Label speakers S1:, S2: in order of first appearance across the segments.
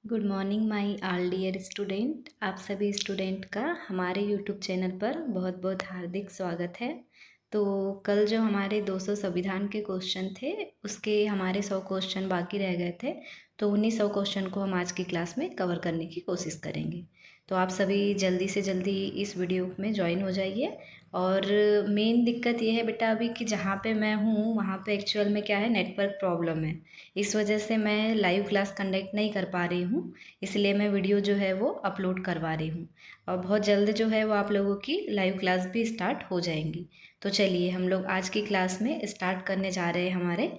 S1: Good morning my all dear student. आप सभी student का हमारे यूट्यूब चैनल पर बहुत बहुत हार्दिक स्वागत है। तो कल जो हमारे 200 संविधान के क्वेश्चन थे उसके हमारे 100 क्वेश्चन बाकी रह गए थे। तो उन्हीं 100 क्वेश्चन को हम आज की क्लास में कवर करने की कोशिश करेंगे। तो आप सभी जल्दी से जल्दी इस वीडियो में ज्वाइन हो जाइए। और मेन दिक्कत ये है बेटा अभी कि जहाँ पे मैं हूँ वहाँ पे एक्चुअल में क्या है, नेटवर्क प्रॉब्लम है। इस वजह से मैं लाइव क्लास कंडक्ट नहीं कर पा रही हूँ, इसलिए मैं वीडियो जो है वो अपलोड करवा रही हूँ। और बहुत जल्द जो है वो आप लोगों की लाइव क्लास भी स्टार्ट हो जाएंगी। तो चलिए हम लोग आज की क्लास में स्टार्ट करने जा रहे हैं। हमारे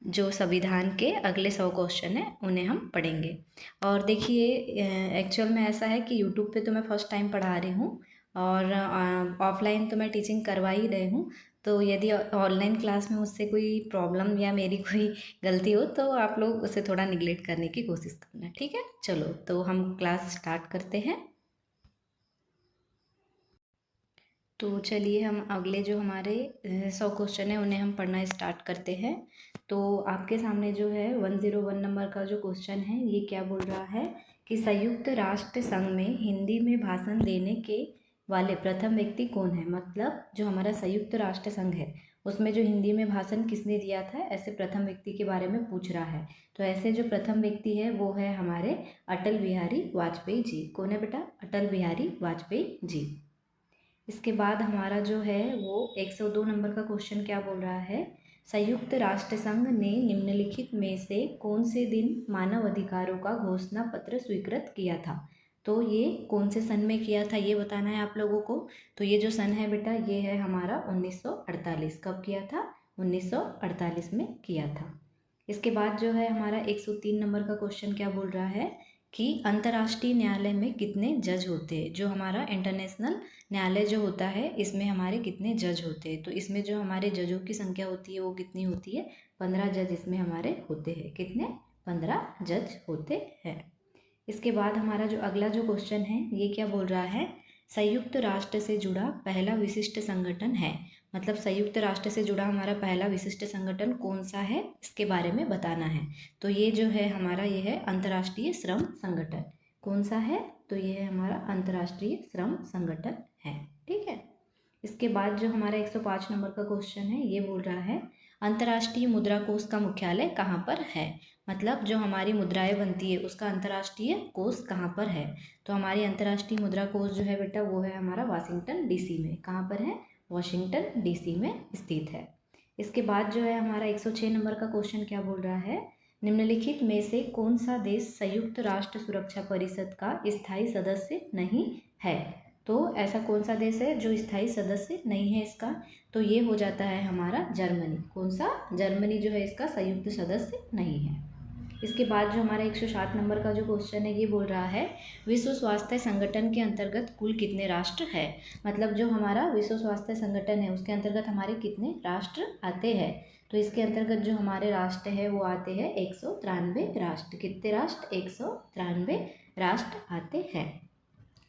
S1: जो संविधान के अगले 100 क्वेश्चन हैं उन्हें हम पढ़ेंगे। और देखिए एक्चुअल में ऐसा है कि यूट्यूब पे तो मैं फर्स्ट टाइम पढ़ा रही हूँ और ऑफलाइन तो मैं टीचिंग करवा ही रही हूँ। तो यदि ऑनलाइन क्लास में मुझसे कोई प्रॉब्लम या मेरी कोई गलती हो तो आप लोग उसे थोड़ा निगलेक्ट करने की कोशिश करना, ठीक है। चलो तो हम क्लास स्टार्ट करते हैं। तो चलिए हम अगले जो हमारे 100 क्वेश्चन है उन्हें हम पढ़ना स्टार्ट करते हैं। तो आपके सामने जो है 101 नंबर का जो क्वेश्चन है ये क्या बोल रहा है कि संयुक्त राष्ट्र संघ में हिंदी में भाषण देने के वाले प्रथम व्यक्ति कौन है। मतलब जो हमारा संयुक्त राष्ट्र संघ है उसमें जो हिंदी में भाषण किसने दिया था, ऐसे प्रथम व्यक्ति के बारे में पूछ रहा है। तो ऐसे जो प्रथम व्यक्ति है वो है हमारे अटल बिहारी वाजपेयी जी। कौन है बेटा? अटल बिहारी वाजपेयी जी। इसके बाद हमारा जो है वो 102 नंबर का क्वेश्चन क्या बोल रहा है, संयुक्त राष्ट्र संघ ने निम्नलिखित में से कौन से दिन मानव अधिकारों का घोषणा पत्र स्वीकृत किया था। तो ये कौन से सन में किया था ये बताना है आप लोगों को। तो ये जो सन है बेटा ये है हमारा 1948। कब किया था? 1948 में किया था। इसके बाद जो है हमारा 103 नंबर का क्वेश्चन क्या बोल रहा है कि अंतर्राष्ट्रीय न्यायालय में कितने जज होते हैं। जो हमारा इंटरनेशनल न्यायालय जो होता है इसमें हमारे कितने जज होते हैं। तो इसमें जो हमारे जजों की संख्या होती है वो कितनी होती है? 15 जज इसमें हमारे होते हैं। कितने? 15 जज होते हैं। इसके बाद हमारा जो अगला जो क्वेश्चन है ये क्या बोल रहा है, संयुक्त राष्ट्र से जुड़ा पहला विशिष्ट संगठन है। मतलब संयुक्त राष्ट्र से जुड़ा हमारा पहला विशिष्ट संगठन कौन सा है इसके बारे में बताना है। तो ये जो है हमारा ये है अंतर्राष्ट्रीय श्रम संगठन। कौन सा है? तो ये है हमारा अंतर्राष्ट्रीय श्रम संगठन है, ठीक है। इसके बाद जो हमारा 105 नंबर का क्वेश्चन है ये बोल रहा है अंतर्राष्ट्रीय मुद्रा कोष का मुख्यालय कहाँ पर है। मतलब जो हमारी मुद्राएं बनती है उसका अंतर्राष्ट्रीय कोष कहाँ पर है। तो हमारी अंतर्राष्ट्रीय मुद्रा कोष जो है बेटा वो है हमारा वाशिंगटन डीसी में। कहाँ पर है? वाशिंगटन डीसी में स्थित है। इसके बाद जो है हमारा 106 नंबर का क्वेश्चन क्या बोल रहा है, निम्नलिखित में से कौन सा देश संयुक्त राष्ट्र सुरक्षा परिषद का स्थायी सदस्य नहीं है। तो ऐसा कौन सा देश है जो स्थायी सदस्य नहीं है इसका? तो ये हो जाता है हमारा जर्मनी। कौन सा? जर्मनी जो है इसका संयुक्त सदस्य नहीं है। इसके बाद जो हमारा 107 नंबर का जो क्वेश्चन है ये बोल रहा है विश्व स्वास्थ्य संगठन के अंतर्गत कुल कितने राष्ट्र है। मतलब जो हमारा विश्व स्वास्थ्य संगठन है उसके अंतर्गत हमारे कितने राष्ट्र आते हैं। तो इसके अंतर्गत जो हमारे राष्ट्र है वो आते हैं 193 राष्ट्र। कितने राष्ट्र? 193 राष्ट्र आते हैं।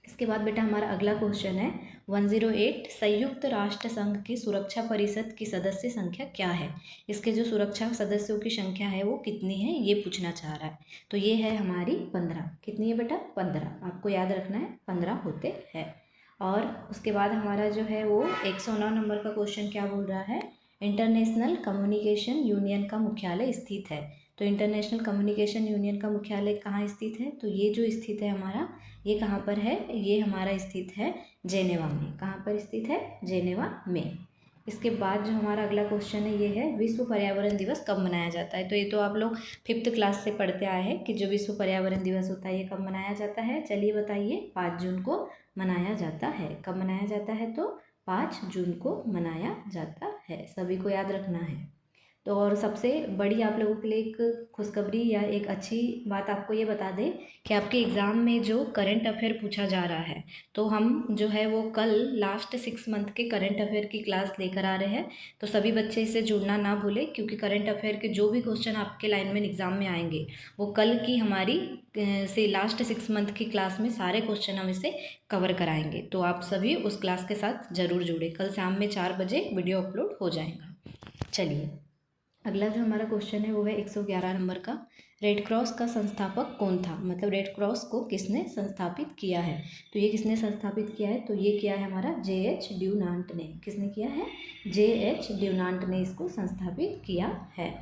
S1: इसके बाद बेटा हमारा अगला क्वेश्चन है 108, संयुक्त राष्ट्र संघ की सुरक्षा परिषद की सदस्य संख्या क्या है। इसके जो सुरक्षा सदस्यों की संख्या है वो कितनी है ये पूछना चाह रहा है। तो ये है हमारी 15। कितनी है बेटा? 15। आपको याद रखना है 15 होते हैं। और उसके बाद हमारा जो है वो 109 नंबर का क्वेश्चन क्या बोल रहा है, इंटरनेशनल कम्युनिकेशन यूनियन का मुख्यालय स्थित है। तो इंटरनेशनल कम्युनिकेशन यूनियन का मुख्यालय कहाँ स्थित है? तो ये जो स्थित है हमारा ये कहाँ पर है? ये हमारा स्थित है जेनेवा में। कहाँ पर स्थित है? जेनेवा में। इसके बाद जो हमारा अगला क्वेश्चन है ये है विश्व पर्यावरण दिवस कब मनाया जाता है। तो ये तो आप लोग 5th क्लास से पढ़ते आए हैं कि जो विश्व पर्यावरण दिवस होता है ये कब मनाया जाता है। चलिए बताइए। 5 जून को मनाया जाता है। कब मनाया जाता है? तो 5 जून को मनाया जाता है। सभी को याद रखना है। तो और सबसे बड़ी आप लोगों के लिए एक खुशखबरी या एक अच्छी बात आपको ये बता दें कि आपके एग्ज़ाम में जो करंट अफेयर पूछा जा रहा है तो हम जो है वो कल लास्ट 6 मंथ के करंट अफेयर की क्लास लेकर आ रहे हैं। तो सभी बच्चे इससे जुड़ना ना भूलें क्योंकि करंट अफेयर के जो भी क्वेश्चन आपके लाइन में एग्ज़ाम में आएंगे वो कल की हमारी से लास्ट 6 मंथ की क्लास में सारे क्वेश्चन हम इसे कवर कराएंगे। तो आप सभी उस क्लास के साथ ज़रूर जुड़े। कल शाम में 4 बजे वीडियो अपलोड हो जाएगा। चलिए अगला जो हमारा क्वेश्चन है वो है 111 नंबर का, रेड क्रॉस का संस्थापक कौन था, मतलब रेड क्रॉस को किसने संस्थापित किया है। तो ये किसने संस्थापित किया है, तो ये किया है हमारा जे.एच. ड्यूनांट ने। किसने किया है, जे.एच. ड्यूनांट ने इसको संस्थापित किया है।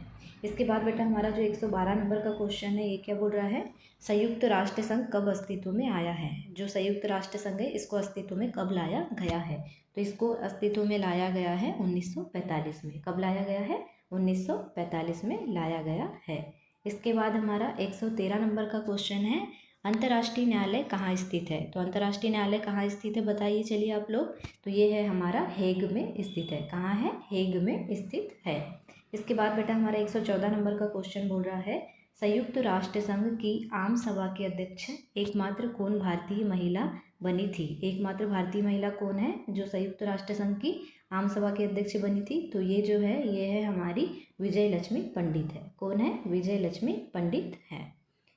S1: इसके बाद बेटा हमारा जो 112 नंबर का क्वेश्चन है, ये क्या बोल रहा है, संयुक्त राष्ट्र संघ कब अस्तित्व में आया है। जो संयुक्त राष्ट्र संघ है इसको अस्तित्व में कब लाया गया है, तो इसको अस्तित्व में लाया गया है 1945 में। कब लाया गया है, 1945 में लाया गया है। इसके बाद हमारा 113 नंबर का क्वेश्चन है, अंतर्राष्ट्रीय न्यायालय कहाँ स्थित है। तो अंतर्राष्ट्रीय न्यायालय कहाँ स्थित है बताइए चलिए आप लोग। तो ये है हमारा हेग में स्थित है। कहाँ है, हेग में स्थित है। इसके बाद बेटा हमारा 114 नंबर का क्वेश्चन बोल रहा है, संयुक्त राष्ट्र संघ की आम सभा की अध्यक्ष एकमात्र कौन भारतीय महिला बनी थी। एकमात्र भारतीय महिला कौन है जो संयुक्त राष्ट्र संघ की आम सभा की अध्यक्ष बनी थी, तो ये जो है ये है हमारी विजय लक्ष्मी पंडित है। कौन है, विजय लक्ष्मी पंडित है।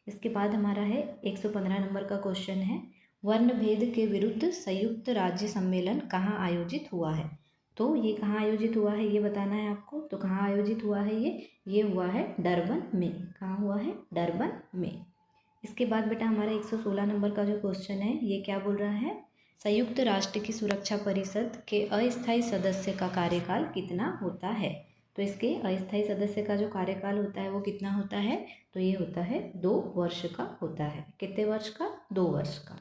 S1: इसके बाद हमारा है 115 नंबर का क्वेश्चन है, वर्ण भेद के विरुद्ध संयुक्त राज्य सम्मेलन कहाँ आयोजित हुआ है। तो ये कहाँ आयोजित हुआ है ये बताना है आपको। तो कहाँ आयोजित हुआ है ये हुआ है डरबन में। कहाँ हुआ है, डरबन में। इसके बाद बेटा हमारा 116 नंबर का जो क्वेश्चन है ये क्या बोल रहा है, संयुक्त राष्ट्र की सुरक्षा परिषद के अस्थायी सदस्य का कार्यकाल कितना होता है। तो इसके अस्थायी सदस्य का जो कार्यकाल होता है वो कितना होता है, तो ये होता है 2 वर्ष का होता है। कितने वर्ष का, 2 वर्ष का।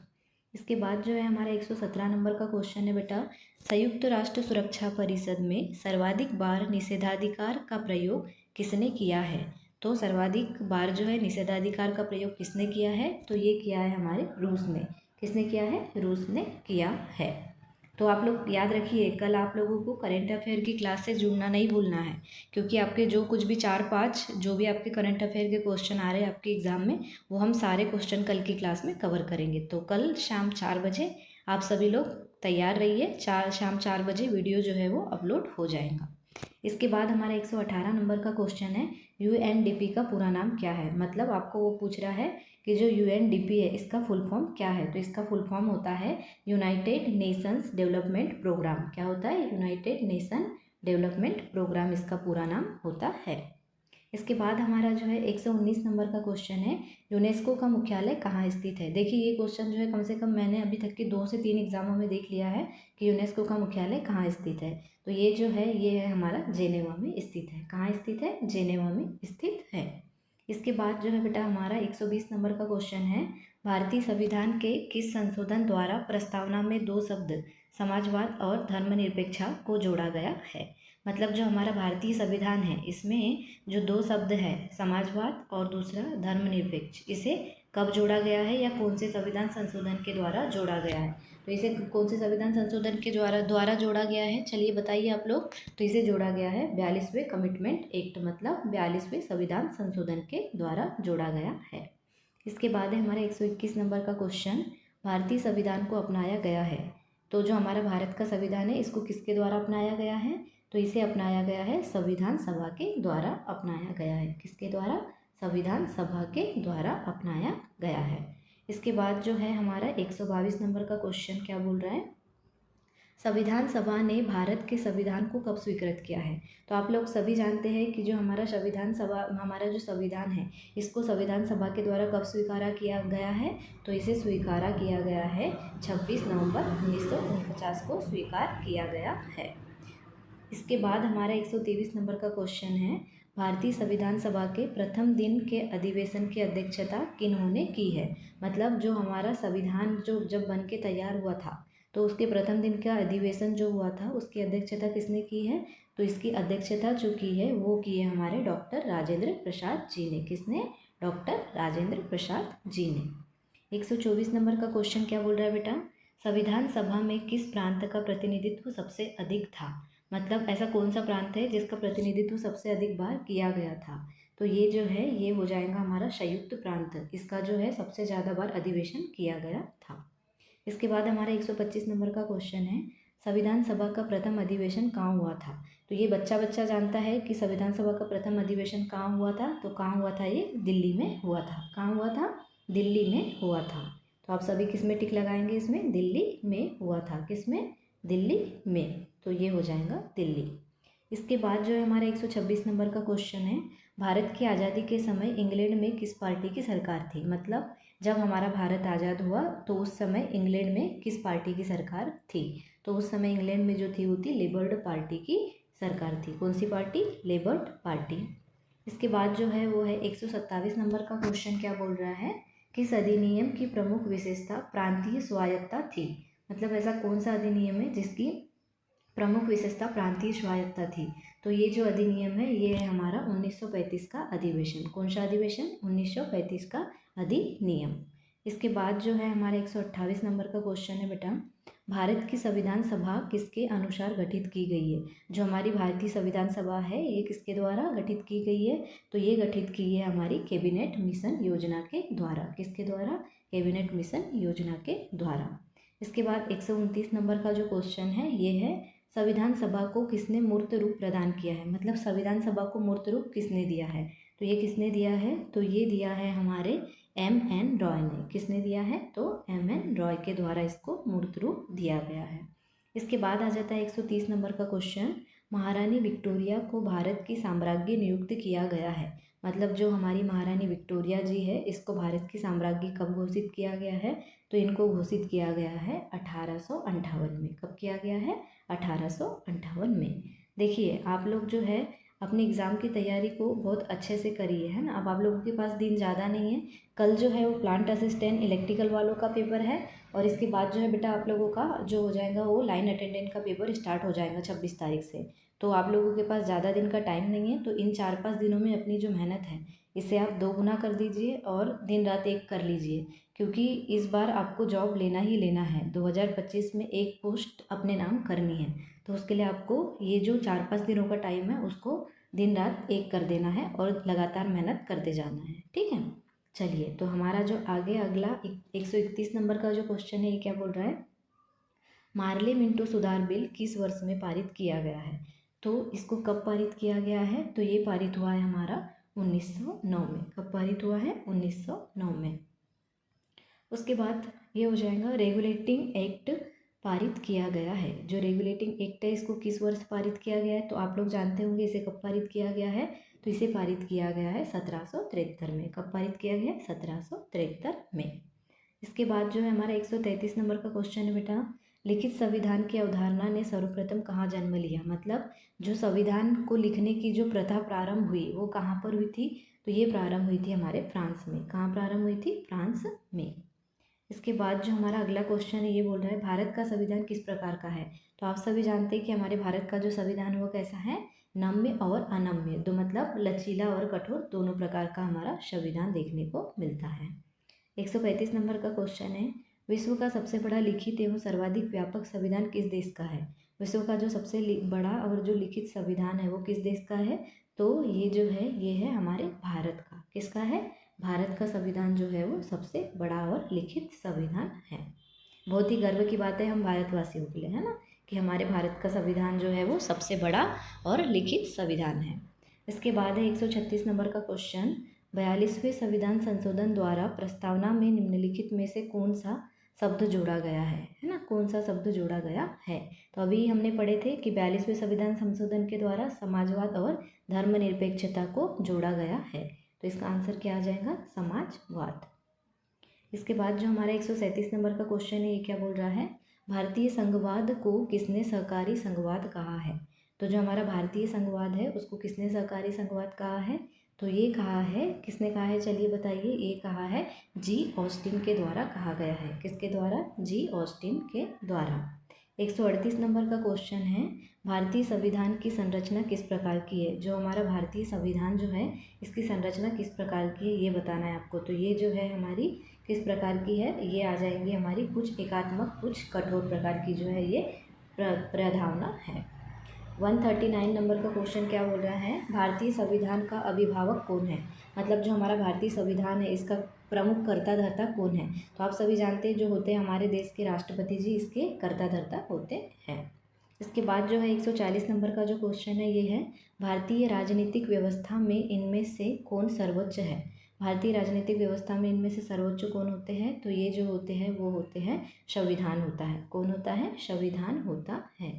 S1: इसके बाद जो है हमारा 117 नंबर का क्वेश्चन है बेटा, संयुक्त राष्ट्र सुरक्षा परिषद में सर्वाधिक बार निषेधाधिकार का प्रयोग किसने किया है। तो सर्वाधिक बार जो है निषेधाधिकार का प्रयोग किसने किया है, तो ये किया है हमारे रूस ने। किसने किया है, रूस ने किया है। तो आप लोग याद रखिए, कल आप लोगों को करंट अफेयर की क्लास से जुड़ना नहीं भूलना है, क्योंकि आपके जो कुछ भी 4-5 जो भी आपके करंट अफेयर के क्वेश्चन आ रहे हैं आपके एग्ज़ाम में, वो हम सारे क्वेश्चन कल की क्लास में कवर करेंगे। तो कल शाम 4 बजे आप सभी लोग तैयार रहिए। शाम 4 बजे वीडियो जो है वो अपलोड हो जाएगा। इसके बाद हमारा 118 नंबर का क्वेश्चन है, यूएनडीपी का पूरा नाम क्या है। मतलब आपको वो पूछ रहा है कि जो यूएनडीपी है इसका फुल फॉर्म क्या है। तो इसका फुल फॉर्म होता है यूनाइटेड नेशंस डेवलपमेंट प्रोग्राम। क्या होता है, यूनाइटेड नेशन डेवलपमेंट प्रोग्राम इसका पूरा नाम होता है। इसके बाद हमारा जो है 119 नंबर का क्वेश्चन है, यूनेस्को का मुख्यालय कहाँ स्थित है। देखिए ये क्वेश्चन जो है कम से कम मैंने अभी तक के 2 से 3 एग्जामों में देख लिया है कि यूनेस्को का मुख्यालय कहाँ स्थित है। तो ये जो है ये है हमारा जेनेवा में स्थित है। कहाँ स्थित है, जेनेवा में स्थित है। इसके बाद जो है बेटा हमारा 120 नंबर का क्वेश्चन है, भारतीय संविधान के किस संशोधन द्वारा प्रस्तावना में 2 शब्द समाजवाद और धर्मनिरपेक्षता को जोड़ा गया है। मतलब जो हमारा भारतीय संविधान है इसमें जो 2 शब्द है समाजवाद और दूसरा धर्मनिरपेक्ष, इसे कब जोड़ा गया है या कौन से संविधान संशोधन के द्वारा जोड़ा गया है। तो इसे कौन से संविधान संशोधन के द्वारा जोड़ा गया है, चलिए बताइए आप लोग। तो इसे जोड़ा गया है 42वें कमिटमेंट एक्ट, मतलब 42वें संविधान संशोधन के द्वारा जोड़ा गया है। इसके बाद है हमारा 121 नंबर का क्वेश्चन, भारतीय संविधान को अपनाया गया है। तो जो हमारा भारत का संविधान है इसको किसके द्वारा अपनाया गया है, तो इसे अपनाया गया है संविधान सभा के द्वारा अपनाया गया है। किसके द्वारा, संविधान सभा के द्वारा अपनाया गया है। इसके बाद जो है हमारा 122 नंबर का क्वेश्चन क्या बोल रहा है, संविधान सभा ने भारत के संविधान को कब स्वीकृत किया है। तो आप लोग सभी जानते हैं कि जो हमारा संविधान सभा, हमारा जो संविधान है इसको संविधान सभा के द्वारा कब स्वीकारा किया गया है। तो इसे स्वीकारा किया गया है 26 नवंबर 1949 को स्वीकार किया गया है। इसके बाद हमारा 123 नंबर का क्वेश्चन है, भारतीय संविधान सभा के प्रथम दिन के अधिवेशन की अध्यक्षता किन्होंने की है। मतलब जो हमारा संविधान जो जब बन के तैयार हुआ था तो उसके प्रथम दिन का अधिवेशन जो हुआ था उसकी अध्यक्षता किसने की है। तो इसकी अध्यक्षता जो की है वो की है हमारे डॉक्टर राजेंद्र प्रसाद जी ने। किसने, डॉक्टर राजेंद्र प्रसाद जी ने। 124 नंबर का क्वेश्चन क्या बोल रहा है बेटा, संविधान सभा में किस प्रांत का प्रतिनिधित्व सबसे अधिक था। मतलब ऐसा कौन सा प्रांत है जिसका प्रतिनिधित्व सबसे अधिक बार किया गया था। तो ये जो है ये हो जाएगा हमारा संयुक्त प्रांत, इसका जो है सबसे ज़्यादा बार अधिवेशन किया गया था। इसके बाद हमारा 125 नंबर का क्वेश्चन है, संविधान सभा का प्रथम अधिवेशन कहाँ हुआ था। तो ये बच्चा जानता है कि संविधान सभा का प्रथम अधिवेशन कहाँ हुआ था। तो कहाँ हुआ था, ये दिल्ली में हुआ था। कहाँ हुआ था, दिल्ली में हुआ था। तो आप सभी किस में टिक लगाएंगे, इसमें दिल्ली में हुआ था। किस में, दिल्ली में। तो ये हो जाएगा दिल्ली। इसके बाद जो है हमारा 126 नंबर का क्वेश्चन है, भारत की आज़ादी के समय इंग्लैंड में किस पार्टी की सरकार थी? मतलब जब हमारा भारत आज़ाद हुआ तो उस समय इंग्लैंड में किस पार्टी की सरकार थी? तो उस समय इंग्लैंड में जो थी वो थी लेबर्ड पार्टी की सरकार थी। कौन सी पार्टी? लेबर्ड पार्टी। इसके बाद जो है वो है 127 नंबर का क्वेश्चन क्या बोल रहा है? किस अधिनियम की प्रमुख विशेषता प्रांतीय स्वायत्तता थी? मतलब ऐसा कौन सा अधिनियम है जिसकी प्रमुख विशेषता प्रांतीय स्वायत्तता थी? तो ये जो अधिनियम है ये है हमारा 1935 का अधिवेशन। कौन सा अधिवेशन? 1935 का अधिनियम। इसके बाद जो है हमारे 128 नंबर का क्वेश्चन है बेटा, भारत की संविधान सभा किसके अनुसार गठित की गई है? जो हमारी भारतीय संविधान सभा है ये किसके द्वारा गठित की गई है? तो ये गठित की है हमारी कैबिनेट मिशन योजना के द्वारा। किसके द्वारा? कैबिनेट मिशन योजना के द्वारा। इसके बाद 129 नंबर का जो क्वेश्चन है ये है, संविधान सभा को किसने मूर्त रूप प्रदान किया है? मतलब संविधान सभा को मूर्त रूप किसने दिया है? तो ये किसने दिया है? तो ये दिया है हमारे M.N. रॉय ने। किसने दिया है? तो M.N. रॉय के द्वारा इसको मूर्त रूप दिया गया है। इसके बाद आ जाता है 130 नंबर का क्वेश्चन, महारानी विक्टोरिया को भारत की साम्राज्ञी नियुक्त किया गया है। मतलब जो हमारी महारानी विक्टोरिया जी है इसको भारत की साम्राज्ञी कब घोषित किया गया है? तो इनको घोषित किया गया है 1858 में। कब किया गया है? 1858 में। देखिए आप लोग जो है अपने एग्ज़ाम की तैयारी को बहुत अच्छे से करिए, है ना। अब आप लोगों के पास दिन ज़्यादा नहीं है। कल जो है वो प्लांट असिस्टेंट इलेक्ट्रिकल वालों का पेपर है और इसके बाद जो है बेटा आप लोगों का जो हो जाएगा वो लाइन अटेंडेंट का पेपर स्टार्ट हो जाएगा 26 तारीख से। तो आप लोगों के पास ज़्यादा दिन का टाइम नहीं है, तो इन 4-5 दिनों में अपनी जो मेहनत है इसे आप 2 गुना कर दीजिए और दिन रात एक कर लीजिए, क्योंकि इस बार आपको जॉब लेना ही लेना है। 2025 में एक पोस्ट अपने नाम करनी है, तो उसके लिए आपको ये जो 4-5 दिनों का टाइम है उसको दिन रात एक कर देना है और लगातार मेहनत करते जाना है, ठीक है। चलिए तो हमारा जो आगे अगला 131 नंबर का जो क्वेश्चन है ये क्या बोल रहा है, मार्ले मिंटो सुधार बिल किस वर्ष में पारित किया गया है? तो इसको कब पारित किया गया है? तो ये पारित हुआ है हमारा 1909 में। कब पारित हुआ है? 1909 में। उसके बाद ये हो जाएगा रेगुलेटिंग एक्ट पारित किया गया है। जो रेगुलेटिंग एक्ट है इसको किस वर्ष पारित किया गया है? तो आप लोग जानते होंगे इसे कब पारित किया गया है। तो इसे पारित किया गया है 1773 में। कब पारित किया गया है? 1773 में। इसके बाद जो है हमारा 133 नंबर का क्वेश्चन है बेटा, लिखित संविधान की अवधारणा ने सर्वप्रथम कहाँ जन्म लिया? मतलब जो संविधान को लिखने की जो प्रथा प्रारंभ हुई वो कहाँ पर हुई थी? तो ये प्रारंभ हुई थी हमारे फ्रांस में। कहाँ प्रारंभ हुई थी? फ्रांस में। इसके बाद जो हमारा अगला क्वेश्चन है ये बोल रहा है भारत का संविधान किस प्रकार का है? तो आप सभी जानते हैं कि हमारे भारत का जो संविधान है वो कैसा है? नम्य और अनम्य, तो मतलब लचीला और कठोर दोनों प्रकार का हमारा संविधान देखने को मिलता है। 135 नंबर का क्वेश्चन है, विश्व का सबसे बड़ा लिखित एवं सर्वाधिक व्यापक संविधान किस देश का है? विश्व का जो सबसे बड़ा और जो लिखित संविधान है वो किस देश का है? तो ये जो है ये है हमारे भारत का। किसका है? भारत का संविधान जो है वो सबसे बड़ा और लिखित संविधान है। बहुत ही गर्व की बात है हम भारतवासियों के लिए, है ना, कि हमारे भारत का संविधान जो है वो सबसे बड़ा और लिखित संविधान है। इसके बाद है 136 नंबर का क्वेश्चन, 42वें संविधान संशोधन द्वारा प्रस्तावना में निम्नलिखित में से कौन सा शब्द जोड़ा गया है ना, कौन सा शब्द जोड़ा गया है? तो अभी हमने पढ़े थे कि 42वें संविधान संशोधन के द्वारा समाजवाद और धर्मनिरपेक्षता को जोड़ा गया है। तो इसका आंसर क्या आ जाएगा? समाजवाद। इसके बाद जो हमारा 137 नंबर का क्वेश्चन है ये क्या बोल रहा है, भारतीय संघवाद को किसने सहकारी संघवाद कहा है? तो जो हमारा भारतीय संघवाद है उसको किसने सहकारी संघवाद कहा है? तो ये कहा है, किसने कहा है? चलिए बताइए। ये कहा है जी ऑस्टिन के द्वारा कहा गया है। किसके द्वारा? जी ऑस्टिन के द्वारा। 138 नंबर का क्वेश्चन है, भारतीय संविधान की संरचना किस प्रकार की है? जो हमारा भारतीय संविधान जो है इसकी संरचना किस प्रकार की है ये बताना है आपको। तो ये जो है हमारी किस प्रकार की है? ये आ जाएंगी हमारी कुछ एकात्मक कुछ कठोर प्रकार की जो है ये प्रधावना है। 139 नंबर का क्वेश्चन क्या बोल रहा है, भारतीय संविधान का अभिभावक कौन है? मतलब जो हमारा भारतीय संविधान है इसका प्रमुख कर्ता धर्ता कौन है? तो आप सभी जानते हैं जो होते हैं हमारे देश के राष्ट्रपति जी इसके कर्ता धर्ता होते हैं। इसके बाद जो है 140 नंबर का जो क्वेश्चन है ये है, भारतीय राजनीतिक व्यवस्था में इनमें से कौन सर्वोच्च है? भारतीय राजनीतिक व्यवस्था में इनमें से सर्वोच्च कौन होते हैं? तो ये जो होते हैं वो होते हैं संविधान होता है। कौन होता है? संविधान होता है।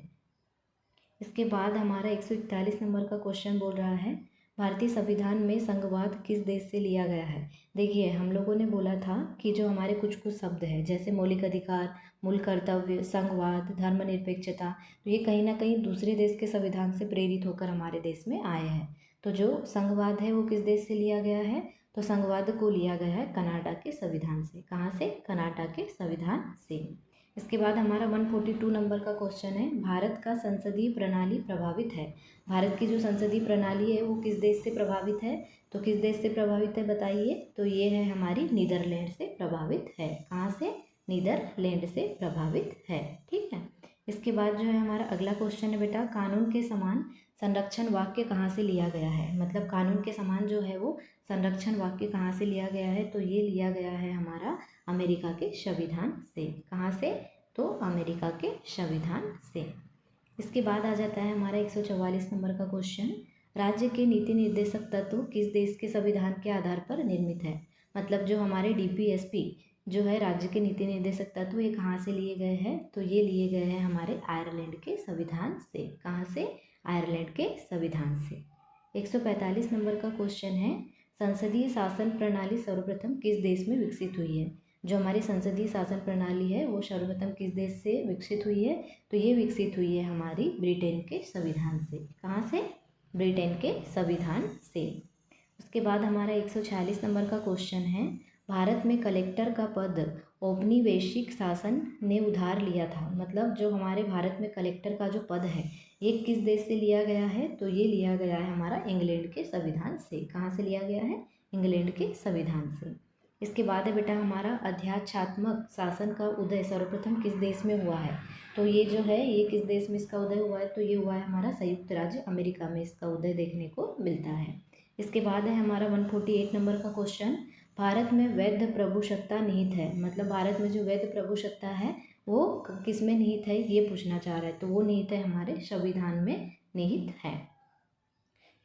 S1: इसके बाद हमारा 141 नंबर का क्वेश्चन बोल रहा है, भारतीय संविधान में संघवाद किस देश से लिया गया है? देखिए, हम लोगों ने बोला था कि जो हमारे कुछ कुछ शब्द हैं जैसे मौलिक अधिकार, मूल कर्तव्य, संघवाद, धर्मनिरपेक्षता, तो ये कहीं ना कहीं दूसरे देश के संविधान से प्रेरित होकर हमारे देश में आए हैं। तो जो संघवाद है वो किस देश से लिया गया है? तो संघवाद को लिया गया है कनाडा के संविधान से। कहाँ से? कनाडा के संविधान से। इसके बाद हमारा 142 नंबर का क्वेश्चन है, भारत का संसदीय प्रणाली प्रभावित है। भारत की जो संसदीय प्रणाली है वो किस देश से प्रभावित है? तो किस देश से प्रभावित है बताइए? तो ये है हमारी नीदरलैंड से प्रभावित है। कहाँ से? नीदरलैंड से प्रभावित है। ठीक है। इसके बाद जो है हमारा अगला क्वेश्चन है बेटा, कानून के समान संरक्षण वाक्य कहाँ से लिया गया है? मतलब कानून के समान जो है वो संरक्षण वाक्य कहाँ से लिया गया है? तो ये लिया गया है हमारा अमेरिका के संविधान से। कहाँ से? तो अमेरिका के संविधान से। इसके बाद आ जाता है हमारा 144 नंबर का क्वेश्चन, राज्य के नीति निर्देशक तत्व किस देश के संविधान के आधार पर निर्मित है? मतलब जो हमारे डीपीएसपी जो है राज्य के नीति निर्देशक तत्व, ये कहाँ से लिए गए हैं? तो ये लिए गए हैं हमारे आयरलैंड के संविधान से। कहाँ से? आयरलैंड के संविधान से। 145 नंबर का क्वेश्चन है, संसदीय शासन प्रणाली सर्वप्रथम किस देश में विकसित हुई है? जो हमारी संसदीय शासन प्रणाली है वो सर्वप्रथम किस देश से विकसित हुई है? तो ये विकसित हुई है हमारी ब्रिटेन के संविधान से। कहाँ से? ब्रिटेन के संविधान से। उसके बाद हमारा 146 नंबर का क्वेश्चन है, भारत में कलेक्टर का पद औपनिवेशिक शासन ने उधार लिया था। मतलब जो हमारे भारत में कलेक्टर का जो पद है ये किस देश से लिया गया है? तो ये लिया गया है हमारा इंग्लैंड के संविधान से। कहाँ से लिया गया है? इंग्लैंड के संविधान से। इसके बाद है बेटा हमारा अध्यात्मात्मक शासन का उदय सर्वप्रथम किस देश में हुआ है? तो ये जो है ये किस देश में इसका उदय हुआ है? तो ये हुआ है हमारा संयुक्त राज्य अमेरिका में इसका उदय देखने को मिलता है। इसके बाद है हमारा 148 नंबर का क्वेश्चन, भारत में वैध प्रभुसत्ता निहित है। मतलब भारत में जो वैध प्रभुसत्ता है वो किस में निहित है ये पूछना चाह रहा है। तो वो निहित है हमारे संविधान में निहित है।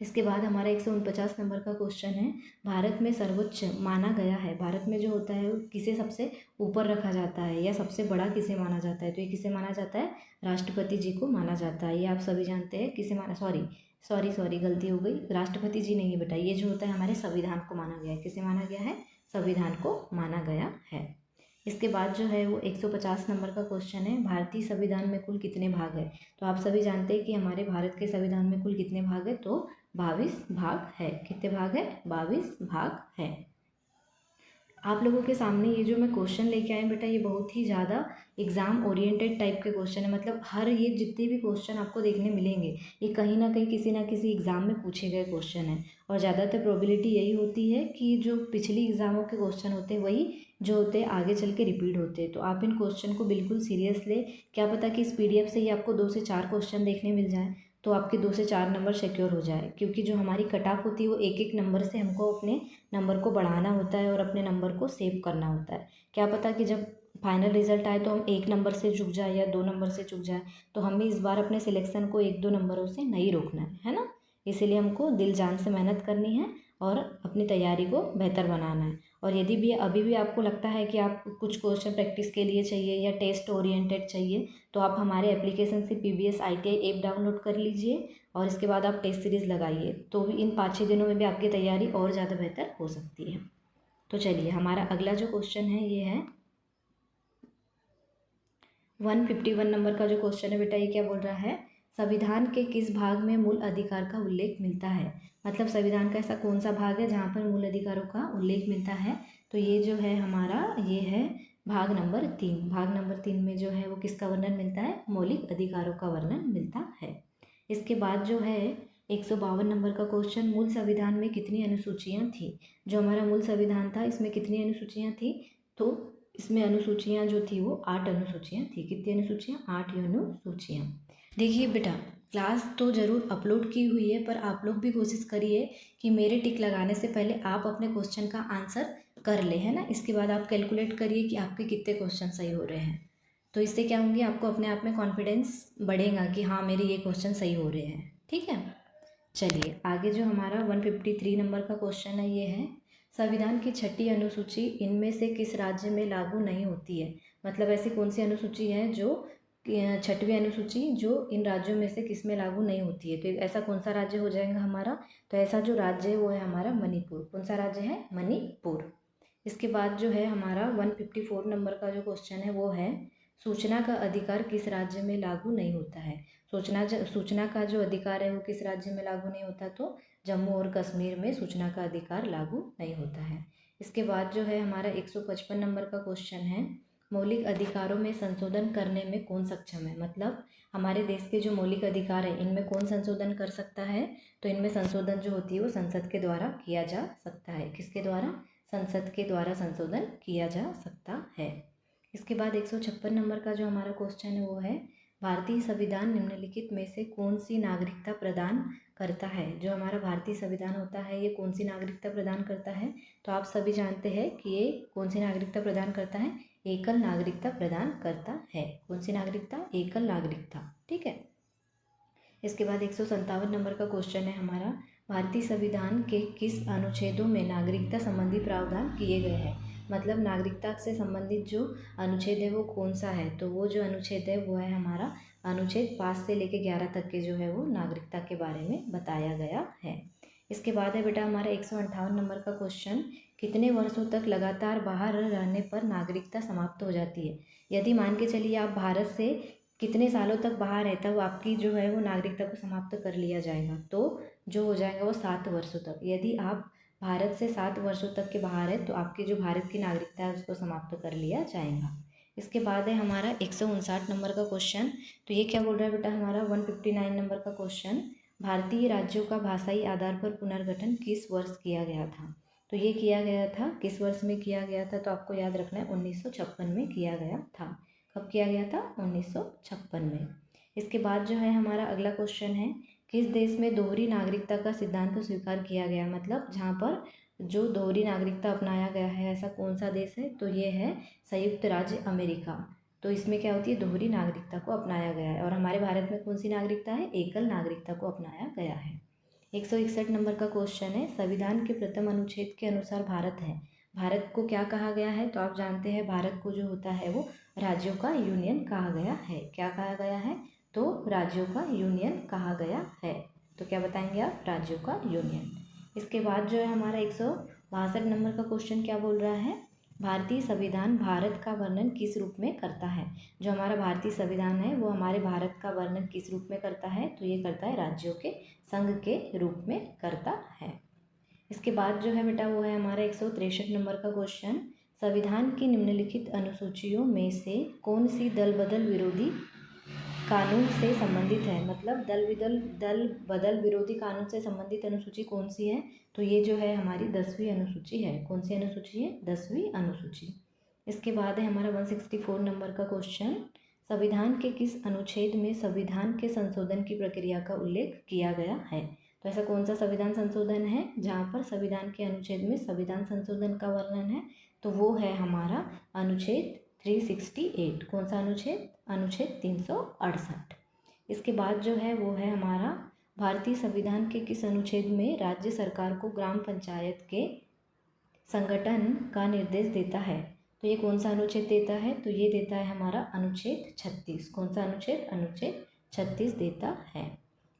S1: इसके बाद हमारा 149 नंबर का क्वेश्चन है, भारत में सर्वोच्च माना गया है। भारत में जो होता है किसे सबसे ऊपर रखा जाता है या सबसे बड़ा किसे माना जाता है? तो ये किसे माना जाता है? राष्ट्रपति जी को माना जाता है। ये आप सभी जानते हैं किसे माना, सॉरी गलती हो गई, राष्ट्रपति जी नहीं बेटा, ये जो होता है हमारे संविधान को माना गया है। किसे माना गया है? संविधान को माना गया है। इसके बाद जो है वो 150 नंबर का क्वेश्चन है, भारतीय संविधान में कुल कितने भाग है? तो आप सभी जानते हैं कि हमारे भारत के संविधान में कुल कितने भाग है? तो 22 भाग है। कितने भाग है? 22 भाग है। आप लोगों के सामने ये जो मैं क्वेश्चन लेके आए बेटा ये बहुत ही ज़्यादा एग्ज़ाम ओरिएंटेड टाइप के क्वेश्चन है। मतलब हर ये जितने भी क्वेश्चन आपको देखने मिलेंगे ये कहीं ना कहीं किसी ना किसी एग्ज़ाम में पूछे गए क्वेश्चन हैं। और ज़्यादातर प्रोबेबिलिटी यही होती है कि जो पिछली एग्ज़ामों के क्वेश्चन होते हैं वही जो होते हैं आगे चल के रिपीट होते हैं। तो आप इन क्वेश्चन को बिल्कुल सीरियस ले, क्या पता कि इस PDF से ही आपको 2 से 4 क्वेश्चन देखने मिल जाए तो आपके 2 से 4 नंबर सिक्योर हो जाए। क्योंकि जो हमारी कट ऑफ होती है वो एक एक नंबर से हमको अपने नंबर को बढ़ाना होता है और अपने नंबर को सेव करना होता है। क्या पता कि जब फाइनल रिजल्ट आए तो हम 1 नंबर से चूक जाए या 2 नंबर से चूक जाए। तो हमें इस बार अपने सिलेक्शन को 1-2 नंबरों से नहीं रोकना है ना। इसीलिए हमको दिल जान से मेहनत करनी है और अपनी तैयारी को बेहतर बनाना है। और यदि भी अभी भी आपको लगता है कि आप कुछ क्वेश्चन प्रैक्टिस के लिए चाहिए या टेस्ट ओरिएंटेड चाहिए तो आप हमारे एप्लीकेशन से PBS ITI ऐप डाउनलोड कर लीजिए और इसके बाद आप टेस्ट सीरीज़ लगाइए। तो इन 5-6 दिनों में भी आपकी तैयारी और ज़्यादा बेहतर हो सकती है। तो चलिए हमारा अगला जो क्वेश्चन है ये है 151 नंबर का जो क्वेश्चन है बेटा ये क्या बोल रहा है, संविधान के किस भाग में मूल अधिकार का उल्लेख मिलता है? मतलब संविधान का ऐसा कौन सा भाग है जहाँ पर मूल अधिकारों का उल्लेख मिलता है? तो ये जो है हमारा ये है भाग नंबर 3। भाग नंबर 3 में जो है वो किसका वर्णन मिलता है? मौलिक अधिकारों का वर्णन मिलता है। इसके बाद जो है 152 नंबर का क्वेश्चन, मूल संविधान में कितनी अनुसूचियाँ थी? जो हमारा मूल संविधान था इसमें कितनी अनुसूचियाँ थी? तो इसमें अनुसूचियाँ जो थी वो 8 अनुसूचियाँ थी। कितनी अनुसूचियाँ? 8 अनुसूचियाँ। देखिए बेटा क्लास तो ज़रूर अपलोड की हुई है पर आप लोग भी कोशिश करिए कि मेरे टिक लगाने से पहले आप अपने क्वेश्चन का आंसर कर ले, है ना। इसके बाद आप कैलकुलेट करिए कि आपके कितने क्वेश्चन सही हो रहे हैं। तो इससे क्या होंगे, आपको अपने आप में कॉन्फिडेंस बढ़ेगा कि हाँ मेरे ये क्वेश्चन सही हो रहे हैं। ठीक है, चलिए आगे जो हमारा 153 नंबर का क्वेश्चन है ये है, संविधान की 6ठी अनुसूची इनमें से किस राज्य में लागू नहीं होती है? मतलब ऐसी कौन सी अनुसूची है जो छठवीं अनुसूची जो इन राज्यों में से किस में लागू नहीं होती है। तो ऐसा कौन सा राज्य हो जाएगा हमारा, तो ऐसा जो राज्य है वो है हमारा मणिपुर। कौन सा राज्य है, मणिपुर। इसके बाद जो है हमारा 154 नंबर का जो क्वेश्चन है वो है सूचना का अधिकार किस राज्य में लागू नहीं होता है। सूचना का जो अधिकार है वो किस राज्य में लागू नहीं होता, तो जम्मू और कश्मीर में सूचना का अधिकार लागू नहीं होता है। इसके बाद जो है हमारा 155 नंबर का क्वेश्चन है मौलिक अधिकारों में संशोधन करने में कौन सक्षम है। मतलब हमारे देश के जो मौलिक अधिकार है इनमें कौन संशोधन कर सकता है, तो इनमें संशोधन जो होती है वो संसद के द्वारा किया जा सकता है। किसके द्वारा, संसद के द्वारा संशोधन किया जा सकता है। इसके बाद 156 नंबर का जो हमारा क्वेश्चन है वो है भारतीय संविधान निम्नलिखित में से कौन सी नागरिकता प्रदान करता है। जो हमारा भारतीय संविधान होता है ये कौन सी नागरिकता प्रदान करता है, तो आप सभी जानते हैं कि ये कौन सी नागरिकता प्रदान करता है, एकल नागरिकता प्रदान करता है। कौन सी नागरिकता, एकल नागरिकता। ठीक है। इसके बाद 157 नंबर का क्वेश्चन है हमारा भारतीय संविधान के किस अनुच्छेदों में नागरिकता संबंधी प्रावधान किए गए हैं। मतलब नागरिकता से संबंधित जो अनुच्छेद है वो कौन सा है, तो वो जो अनुच्छेद है वो है हमारा अनुच्छेद 5 से लेकर 11 तक के जो है वो नागरिकता के बारे में बताया गया है। इसके बाद है बेटा हमारा 158 नंबर का क्वेश्चन कितने वर्षों तक लगातार बाहर रहने पर नागरिकता समाप्त हो जाती है। यदि मान के चलिए आप भारत से कितने सालों तक बाहर है तब आपकी जो है वो नागरिकता को समाप्त कर लिया जाएगा, तो जो हो जाएगा वो 7 वर्षों तक। यदि आप भारत से 7 वर्षों तक के बाहर है तो आपकी जो भारत की नागरिकता है उसको समाप्त कर लिया जाएगा। इसके बाद है हमारा 159 नंबर का क्वेश्चन। तो ये क्या बोल रहा है बेटा हमारा 159 नंबर का क्वेश्चन भारतीय राज्यों का भाषाई आधार पर पुनर्गठन किस वर्ष किया गया था। तो ये किया गया था किस वर्ष में किया गया था, तो आपको याद रखना है 1956 में किया गया था। कब किया गया था, 1956 में। इसके बाद जो है हमारा अगला क्वेश्चन है किस देश में दोहरी नागरिकता का सिद्धांत स्वीकार किया गया। मतलब जहाँ पर जो दोहरी नागरिकता अपनाया गया है ऐसा कौन सा देश है, तो ये है संयुक्त राज्य अमेरिका। तो इसमें क्या होती है, दोहरी नागरिकता को अपनाया गया है। और हमारे भारत में कौन सी नागरिकता है, एकल नागरिकता को अपनाया गया है। 161 नंबर का क्वेश्चन है संविधान के प्रथम अनुच्छेद के अनुसार भारत है। भारत को क्या कहा गया है, तो आप जानते हैं भारत को जो होता है वो राज्यों का यूनियन कहा गया है। क्या कहा गया है, तो राज्यों का यूनियन कहा गया है। तो क्या बताएंगे आप, राज्यों का यूनियन। इसके बाद जो है हमारा 162 नंबर का क्वेश्चन क्या बोल रहा है भारतीय संविधान भारत का वर्णन किस रूप में करता है। जो हमारा भारतीय संविधान है वो हमारे भारत का वर्णन किस रूप में करता है, तो ये करता है राज्यों के संघ के रूप में करता है। इसके बाद जो है बेटा वो है हमारा 163 नंबर का क्वेश्चन संविधान की निम्नलिखित अनुसूचियों में से कौन सी दल बदल विरोधी कानून से संबंधित है। मतलब दल बदल विरोधी कानून से संबंधित अनुसूची कौन सी है, तो ये जो है हमारी 10वीं अनुसूची है। कौन सी अनुसूची है, 10वीं अनुसूची। इसके बाद है हमारा 164 नंबर का क्वेश्चन संविधान के किस अनुच्छेद में संविधान के संशोधन की प्रक्रिया का उल्लेख किया गया है। तो ऐसा कौन सा संविधान संशोधन है जहाँ पर संविधान के अनुच्छेद में संविधान संशोधन का वर्णन है, तो वो है हमारा अनुच्छेद 368। कौन सा अनुच्छेद, अनुच्छेद 368। इसके बाद जो है वो है हमारा भारतीय संविधान के किस अनुच्छेद में राज्य सरकार को ग्राम पंचायत के संगठन का निर्देश देता है। तो ये कौन सा अनुच्छेद देता है, तो ये देता है हमारा अनुच्छेद 36। कौन सा अनुच्छेद, अनुच्छेद 36 देता है।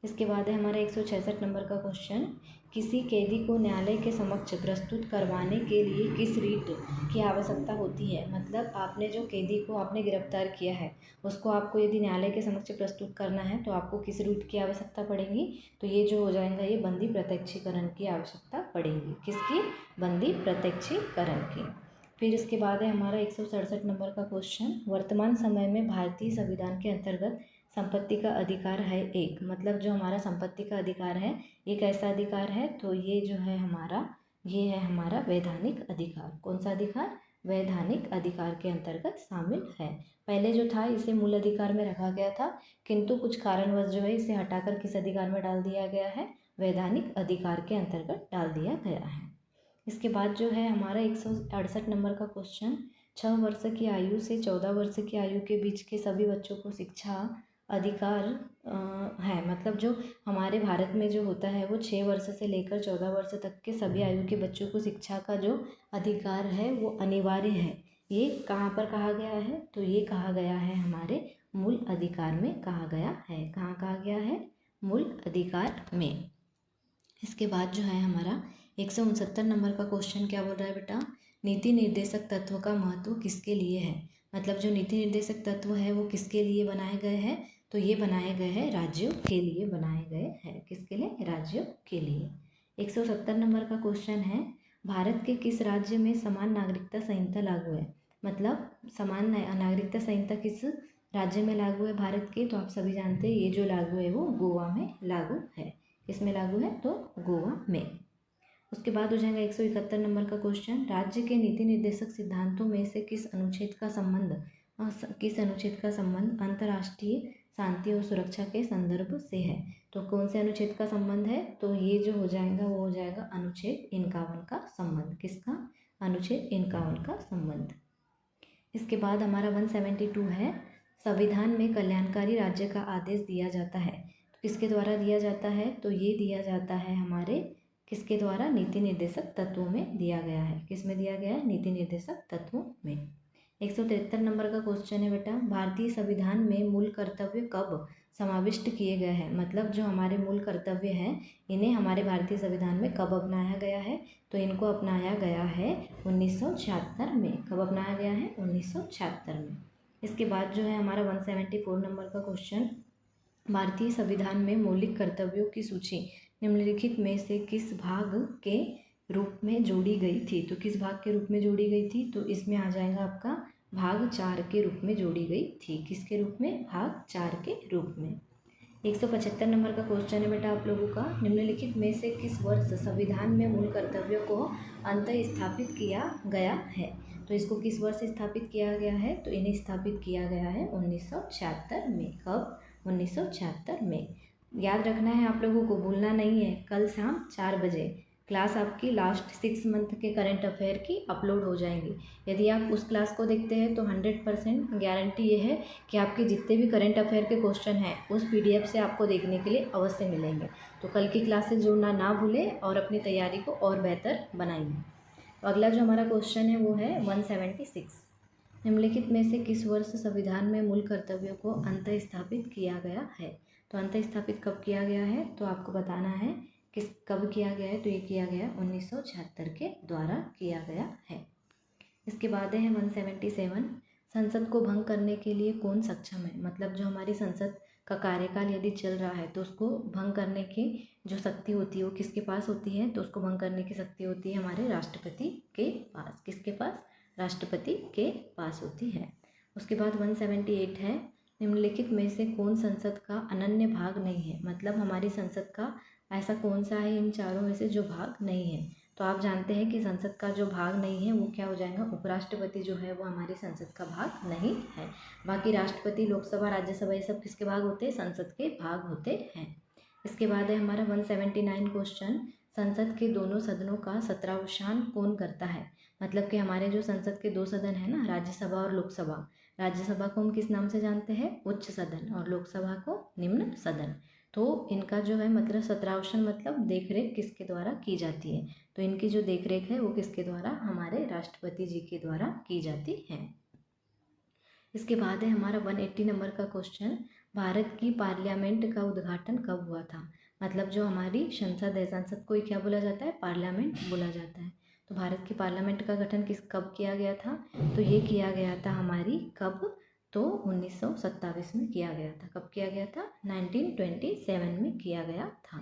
S1: इसके बाद है हमारा 166 नंबर का क्वेश्चन किसी कैदी को न्यायालय के समक्ष प्रस्तुत करवाने के लिए किस रीट की आवश्यकता होती है। मतलब आपने जो कैदी को आपने गिरफ्तार किया है उसको आपको यदि न्यायालय के समक्ष प्रस्तुत करना है तो आपको किस रूट की आवश्यकता पड़ेगी, तो ये जो हो जाएगा ये बंदी प्रत्यक्षीकरण की आवश्यकता पड़ेगी। किसकी, बंदी प्रत्यक्षीकरण की। फिर इसके बाद है हमारा 167 नंबर का क्वेश्चन वर्तमान समय में भारतीय संविधान के अंतर्गत संपत्ति का अधिकार है एक। मतलब जो हमारा संपत्ति का अधिकार है ये कैसा अधिकार है, तो ये जो है हमारा ये है हमारा वैधानिक अधिकार। कौन सा अधिकार, वैधानिक अधिकार के अंतर्गत शामिल है। पहले जो था इसे मूल अधिकार में रखा गया था, किंतु कुछ कारणवश जो है इसे हटाकर किस अधिकार में डाल दिया गया है, वैधानिक अधिकार के अंतर्गत डाल दिया गया है। इसके बाद जो है हमारा 168 नंबर का क्वेश्चन 6 वर्ष की आयु से 14 वर्ष की आयु के बीच के सभी बच्चों को शिक्षा अधिकार है। मतलब जो हमारे भारत में जो होता है वो 6 वर्ष से लेकर 14 वर्ष तक के सभी आयु के बच्चों को शिक्षा का जो अधिकार है वो अनिवार्य है। ये कहाँ पर कहा गया है, तो ये कहा गया है हमारे मूल अधिकार में कहा गया है। कहाँ कहा गया है? मूल अधिकार में। इसके बाद जो है हमारा 169 नंबर का क्वेश्चन क्या बोल रहा है बेटा? नीति निर्देशक तत्व का महत्व किसके लिए है? मतलब जो नीति निर्देशक तत्व है वो किसके लिए बनाए गए हैं? तो ये बनाए गए हैं राज्यों के लिए बनाए गए हैं। किसके लिए? राज्यों के लिए। 170 नंबर का क्वेश्चन है, भारत के किस राज्य में समान नागरिकता संहिता लागू है? मतलब समान नागरिकता संहिता किस राज्य में लागू है भारत के? तो आप सभी जानते हैं ये जो लागू है वो गोवा में लागू है। किसमें लागू है? तो गोवा में। उसके बाद हो जाएगा 171 नंबर का क्वेश्चन, राज्य के नीति निर्देशक सिद्धांतों में से किस अनुच्छेद का संबंध अंतर्राष्ट्रीय शांति और सुरक्षा के संदर्भ से है? तो कौन से अनुच्छेद का संबंध है? तो ये जो हो जाएगा वो हो जाएगा अनुच्छेद 51 का संबंध। किसका? अनुच्छेद 51 का संबंध। इसके बाद हमारा 172 है, संविधान में कल्याणकारी राज्य का आदेश दिया जाता है। तो किसके द्वारा दिया जाता है? तो ये दिया जाता है हमारे किसके द्वारा? नीति निर्देशक तत्वों में दिया गया है। किस में दिया गया है? नीति निर्देशक तत्वों में। 173 नंबर का क्वेश्चन है बेटा, भारतीय संविधान में मूल कर्तव्य कब समाविष्ट किए गए हैं? मतलब जो हमारे मूल कर्तव्य हैं इन्हें हमारे भारतीय संविधान में कब अपनाया गया है? तो इनको अपनाया गया है 1976 में। कब अपनाया गया है? 1976 में। इसके बाद जो है हमारा 174 नंबर का क्वेश्चन, भारतीय संविधान में मौलिक कर्तव्यों की सूची निम्नलिखित में से किस भाग के रूप में जोड़ी गई थी? तो किस भाग के रूप में जोड़ी गई थी? तो इसमें आ जाएगा आपका भाग 4 के रूप में जोड़ी गई थी। किसके रूप में? भाग 4 के रूप में। 175 नंबर का क्वेश्चन है बेटा आप लोगों का, निम्नलिखित में से किस वर्ष संविधान में मूल कर्तव्यों को अंतः स्थापित किया गया है? तो इसको किस वर्ष स्थापित किया गया है? तो इन्हें स्थापित किया गया है 1976 में। कब? 1976 में। याद रखना है आप लोगों को, भूलना नहीं है। कल शाम 4 बजे क्लास आपकी लास्ट 6 मंथ के करंट अफेयर की अपलोड हो जाएंगी। यदि आप उस क्लास को देखते हैं तो 100% गारंटी ये है कि आपके जितने भी करंट अफेयर के क्वेश्चन हैं उस PDF से आपको देखने के लिए अवश्य मिलेंगे। तो कल की क्लासेस जुड़ना ना भूलें और अपनी तैयारी को और बेहतर बनाइए। तो अगला जो हमारा क्वेश्चन है वो है 176, निम्नलिखित में से किस वर्ष संविधान में मूल कर्तव्यों को अंतः स्थापित किया गया है? तो अंतः स्थापित कब किया गया है? तो आपको बताना है किस कब किया गया है। तो ये किया गया 1976 के द्वारा किया गया है। इसके बाद है 177, संसद को भंग करने के लिए कौन सक्षम है? मतलब जो हमारी संसद का कार्यकाल यदि चल रहा है तो उसको भंग करने की जो शक्ति होती है वो किसके पास होती है? तो उसको भंग करने की शक्ति होती है हमारे राष्ट्रपति के पास। किसके पास? राष्ट्रपति के पास होती है। उसके बाद 178 है, निम्नलिखित में से कौन संसद का अनन्य भाग नहीं है? मतलब हमारी संसद का ऐसा कौन सा है इन चारों में से जो भाग नहीं है? तो आप जानते हैं कि संसद का जो भाग नहीं है वो क्या हो जाएगा? उपराष्ट्रपति जो है वो हमारी संसद का भाग नहीं है। बाकी राष्ट्रपति, लोकसभा, राज्यसभा ये सब किसके भाग होते हैं? संसद के भाग होते हैं। इसके बाद है हमारा 179 क्वेश्चन, संसद के दोनों सदनों का सत्रावसान कौन करता है? मतलब कि हमारे जो संसद के 2 सदन है ना, राज्यसभा और लोकसभा, राज्यसभा को हम किस नाम से जानते हैं? उच्च सदन, और लोकसभा को निम्न सदन। तो इनका जो है मतलब सत्रावसान मतलब देखरेख किसके द्वारा की जाती है? तो इनकी जो देखरेख है वो किसके द्वारा? हमारे राष्ट्रपति जी के द्वारा की जाती है। इसके बाद है हमारा 180 नंबर का क्वेश्चन, भारत की पार्लियामेंट का उद्घाटन कब हुआ था? मतलब जो हमारी संसद है, संसद को क्या बोला जाता है? पार्लियामेंट बोला जाता है। तो भारत की पार्लियामेंट का गठन कब किया गया था? तो ये किया गया था हमारी कब? तो 1927 में किया गया था। कब किया गया था? 1927 में किया गया था।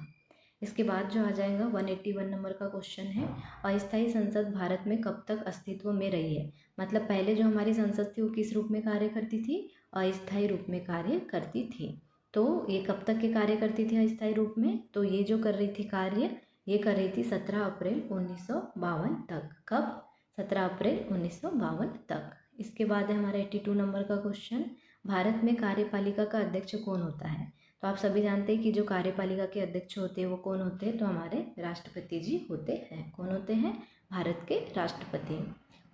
S1: इसके बाद जो आ जाएगा 181 नंबर का क्वेश्चन है, अस्थायी संसद भारत में कब तक अस्तित्व में रही है? मतलब पहले जो हमारी संसद थी वो किस रूप में कार्य करती थी? अस्थायी रूप में कार्य करती थी। तो ये कब तक के कार्य करती थी अस्थायी रूप में? तो ये जो कर रही थी कार्य, ये कर रही थी 17 अप्रैल 1952 तक। कब? 17 अप्रैल 1952 तक। इसके बाद है हमारा 82 नंबर का क्वेश्चन, भारत में कार्यपालिका का अध्यक्ष कौन होता है? तो आप सभी जानते हैं कि जो कार्यपालिका के अध्यक्ष होते हैं वो कौन होते हैं? तो हमारे राष्ट्रपति जी होते हैं। कौन होते हैं? भारत के राष्ट्रपति।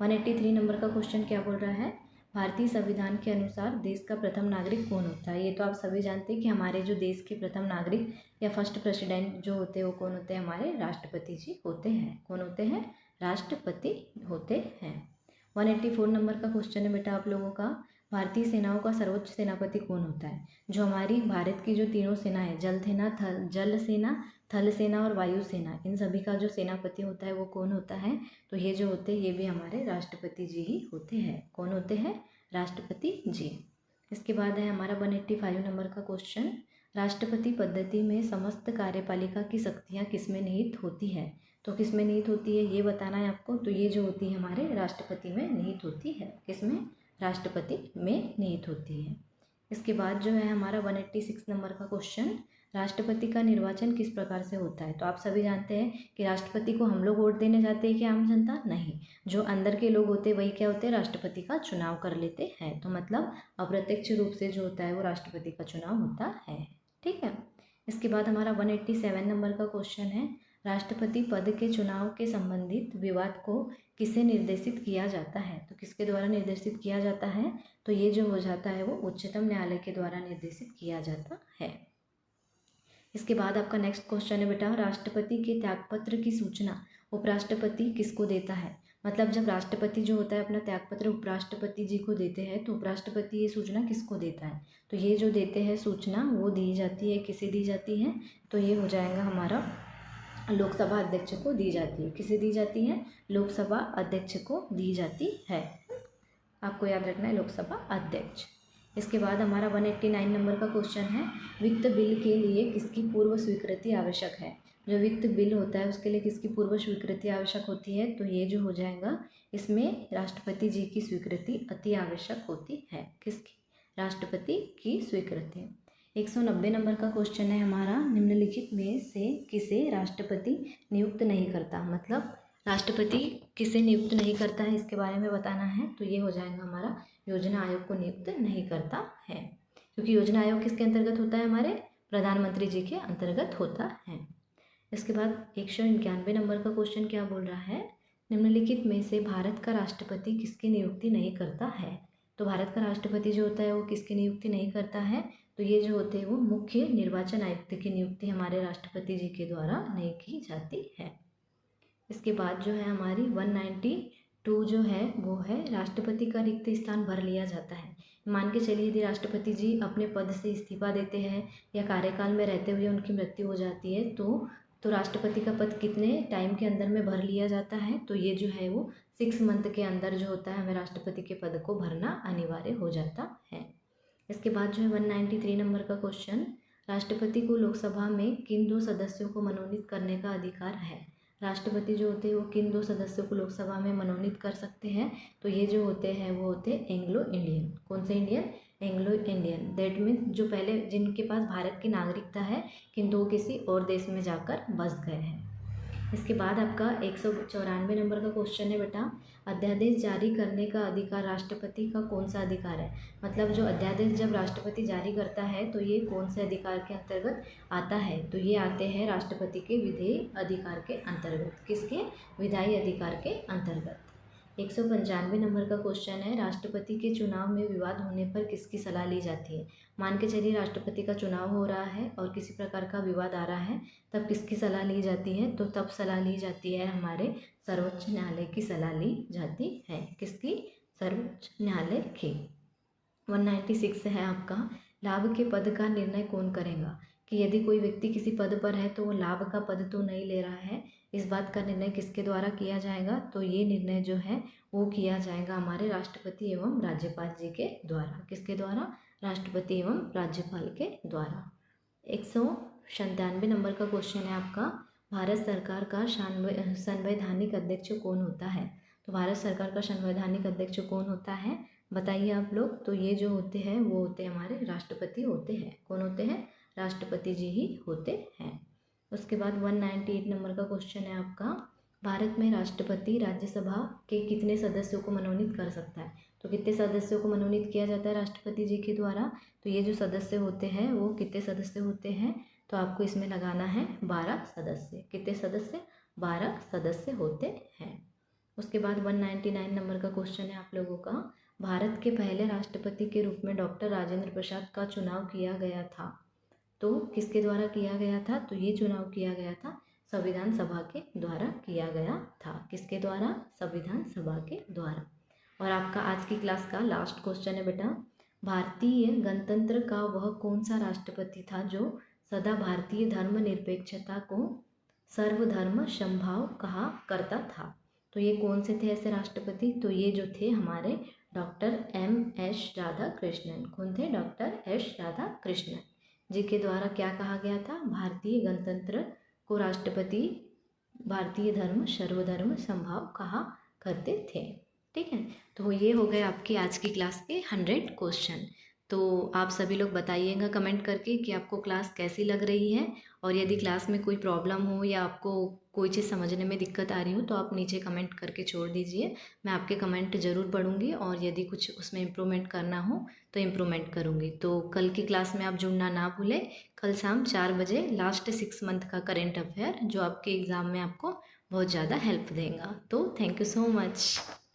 S1: 183 नंबर का क्वेश्चन क्या बोल रहा है, भारतीय संविधान के अनुसार देश का प्रथम नागरिक कौन होता है? ये तो आप सभी जानते हैं कि हमारे जो देश के प्रथम नागरिक या फर्स्ट प्रेसिडेंट जो होते हैं वो कौन होते हैं? हमारे राष्ट्रपति जी होते हैं। कौन होते हैं? राष्ट्रपति होते हैं। 184 नंबर का क्वेश्चन है बेटा आप लोगों का, भारतीय सेनाओं का सर्वोच्च सेनापति कौन होता है? जो हमारी भारत की जो तीनों सेना है, जल सेना, जल सेना, थल सेना और वायु सेना, इन सभी का जो सेनापति होता है वो कौन होता है? तो ये जो होते हैं ये भी हमारे राष्ट्रपति जी ही होते हैं। कौन होते हैं? राष्ट्रपति जी। इसके बाद है हमारा 185 नंबर का क्वेश्चन, राष्ट्रपति पद्धति में समस्त कार्यपालिका की शक्तियाँ किसमें निहित होती है? तो किसमें निहित होती है ये बताना है आपको। तो ये जो होती है हमारे राष्ट्रपति में निहित होती है। किसमें? राष्ट्रपति में निहित होती है। इसके बाद जो है हमारा 186 नंबर का क्वेश्चन, राष्ट्रपति का निर्वाचन किस प्रकार से होता है? तो आप सभी जानते हैं कि राष्ट्रपति को हम लोग वोट देने जाते हैं कि आम जनता? नहीं, जो अंदर के लोग होते हैं वही क्या होते हैं? राष्ट्रपति का चुनाव कर लेते हैं। तो मतलब अप्रत्यक्ष रूप से जो होता है वो राष्ट्रपति का चुनाव होता है। ठीक है। इसके बाद हमारा 187 नंबर का क्वेश्चन है, राष्ट्रपति पद के चुनाव के संबंधित विवाद को किसे निर्देशित किया जाता है? तो किसके द्वारा निर्देशित किया जाता है? तो ये जो हो जाता है वो उच्चतम न्यायालय के द्वारा निर्देशित किया जाता है। इसके बाद आपका नेक्स्ट क्वेश्चन है बेटा, राष्ट्रपति के त्यागपत्र की सूचना उपराष्ट्रपति किसको देता है? मतलब जब राष्ट्रपति जो होता है अपना त्यागपत्र उपराष्ट्रपति जी को देते हैं तो उपराष्ट्रपति ये सूचना किसको देता है? तो ये जो देते हैं सूचना वो दी जाती है, किसे दी जाती है? तो ये हो जाएगा हमारा लोकसभा अध्यक्ष को दी जाती है। किसे दी जाती है? लोकसभा अध्यक्ष को दी जाती है। आपको याद रखना है लोकसभा अध्यक्ष। इसके बाद हमारा 189 नंबर का क्वेश्चन है, वित्त बिल के लिए किसकी पूर्व स्वीकृति आवश्यक है? जो वित्त बिल होता है उसके लिए किसकी पूर्व स्वीकृति आवश्यक होती है? तो ये जो हो जाएगा इसमें राष्ट्रपति जी की स्वीकृति अति आवश्यक होती है। किसकी? राष्ट्रपति की स्वीकृति। 190 नंबर का क्वेश्चन है हमारा, निम्नलिखित में से किसे राष्ट्रपति नियुक्त नहीं करता? मतलब राष्ट्रपति किसे नियुक्त नहीं करता है इसके बारे में बताना है। तो ये हो जाएगा हमारा योजना आयोग को नियुक्त नहीं करता है, क्योंकि योजना आयोग किसके अंतर्गत होता है? हमारे प्रधानमंत्री जी के अंतर्गत होता है। इसके बाद 191 नंबर का क्वेश्चन क्या बोल रहा है, निम्नलिखित में से भारत का राष्ट्रपति किसकी नियुक्ति नहीं करता है? तो भारत का राष्ट्रपति जो होता है वो किसकी नियुक्ति नहीं करता है? तो ये जो होते हैं वो मुख्य निर्वाचन आयुक्त की नियुक्ति हमारे राष्ट्रपति जी के द्वारा नहीं की जाती है। इसके बाद जो है हमारी 192 जो है वो है, राष्ट्रपति का रिक्त स्थान भर लिया जाता है। मान के चलिए यदि राष्ट्रपति जी अपने पद से इस्तीफा देते हैं या कार्यकाल में रहते हुए उनकी मृत्यु हो जाती है तो राष्ट्रपति का पद कितने टाइम के अंदर में भर लिया जाता है? तो ये जो है वो 6 मंथ के अंदर जो होता है हमें राष्ट्रपति के पद को भरना अनिवार्य हो जाता है। इसके बाद जो है 193 नंबर का क्वेश्चन, राष्ट्रपति को लोकसभा में किन 2 सदस्यों को मनोनीत करने का अधिकार है? राष्ट्रपति जो होते हैं वो किन 2 सदस्यों को लोकसभा में मनोनीत कर सकते हैं? तो ये जो होते हैं वो होते हैं एंग्लो इंडियन। कौन से Indian? Anglo Indian. That means जो पहले जिनके पास भारत की नागरिकता है किंतु वो किसी और देश में जाकर बस गए हैं। इसके बाद आपका 194 नंबर का क्वेश्चन है बेटा, अध्यादेश जारी करने का अधिकार राष्ट्रपति का कौन सा अधिकार है? मतलब जो अध्यादेश जब राष्ट्रपति जारी करता है तो ये कौन से अधिकार के अंतर्गत आता है? तो ये आते हैं राष्ट्रपति के विधेयी अधिकार के अंतर्गत। किसके? विधायी अधिकार के अंतर्गत। 195 नंबर का क्वेश्चन है, राष्ट्रपति के चुनाव में विवाद होने पर किसकी सलाह ली जाती है? मान के चलिए राष्ट्रपति का चुनाव हो रहा है और किसी प्रकार का विवाद आ रहा है, तब किसकी सलाह ली जाती है? तो तब सलाह ली जाती है हमारे सर्वोच्च न्यायालय की सलाह ली जाती है। किसकी? सर्वोच्च न्यायालय की। 196 है आपका, लाभ के पद का निर्णय कौन करेगा? कि यदि कोई व्यक्ति किसी पद पर है तो वो लाभ का पद तो नहीं ले रहा है, इस बात का निर्णय किसके द्वारा किया जाएगा? तो ये निर्णय जो है वो किया जाएगा हमारे राष्ट्रपति एवं राज्यपाल जी के द्वारा। किसके द्वारा? राष्ट्रपति एवं राज्यपाल के द्वारा। 197 नंबर का क्वेश्चन है आपका, भारत सरकार का संवैधानिक अध्यक्ष कौन होता है? तो भारत सरकार का संवैधानिक अध्यक्ष कौन होता है बताइए आप लोग। तो ये जो होते हैं वो होते हैं हमारे राष्ट्रपति होते हैं। कौन होते हैं? राष्ट्रपति जी ही होते हैं। उसके बाद 198 नंबर का क्वेश्चन है आपका, भारत में राष्ट्रपति राज्यसभा के कितने सदस्यों को मनोनीत कर सकता है? तो कितने सदस्यों को मनोनीत किया जाता है राष्ट्रपति जी के द्वारा? तो ये जो सदस्य होते हैं वो कितने सदस्य होते हैं? तो आपको इसमें लगाना है 12 सदस्य। कितने सदस्य? 12 सदस्य होते हैं। उसके बाद 199 नंबर का क्वेश्चन है आप लोगों का, भारत के पहले राष्ट्रपति के रूप में डॉक्टर राजेंद्र प्रसाद का चुनाव किया गया था, तो किसके द्वारा किया गया था? तो ये चुनाव किया गया था संविधान सभा के द्वारा किया गया था। किसके द्वारा? संविधान सभा के द्वारा। और आपका आज की क्लास का लास्ट क्वेश्चन है बेटा, भारतीय गणतंत्र का वह कौन सा राष्ट्रपति था जो सदा भारतीय धर्मनिरपेक्षता को सर्वधर्म समभाव कहा करता था। तो ये कौन से थे ऐसे राष्ट्रपति? तो ये जो थे हमारे डॉक्टर एम.एस. राधाकृष्णन। कौन थे? डॉक्टर एस राधाकृष्णन जी के द्वारा क्या कहा गया था? भारतीय गणतंत्र को राष्ट्रपति भारतीय धर्म सर्वधर्म समभाव कहा करते थे। ठीक है, तो ये हो गए आपकी आज की क्लास के 100 क्वेश्चन। तो आप सभी लोग बताइएगा कमेंट करके कि आपको क्लास कैसी लग रही है, और यदि क्लास में कोई प्रॉब्लम हो या आपको कोई चीज़ समझने में दिक्कत आ रही हो तो आप नीचे कमेंट करके छोड़ दीजिए। मैं आपके कमेंट ज़रूर पढ़ूंगी, और यदि कुछ उसमें इम्प्रूवमेंट करना हो तो इम्प्रूवमेंट करूंगी। तो कल की क्लास में आप जुड़ना ना भूलें। कल शाम 4 बजे लास्ट 6 मंथ का करेंट अफेयर जो आपके एग्ज़ाम में आपको बहुत ज़्यादा हेल्प देगा। तो थैंक यू सो मच।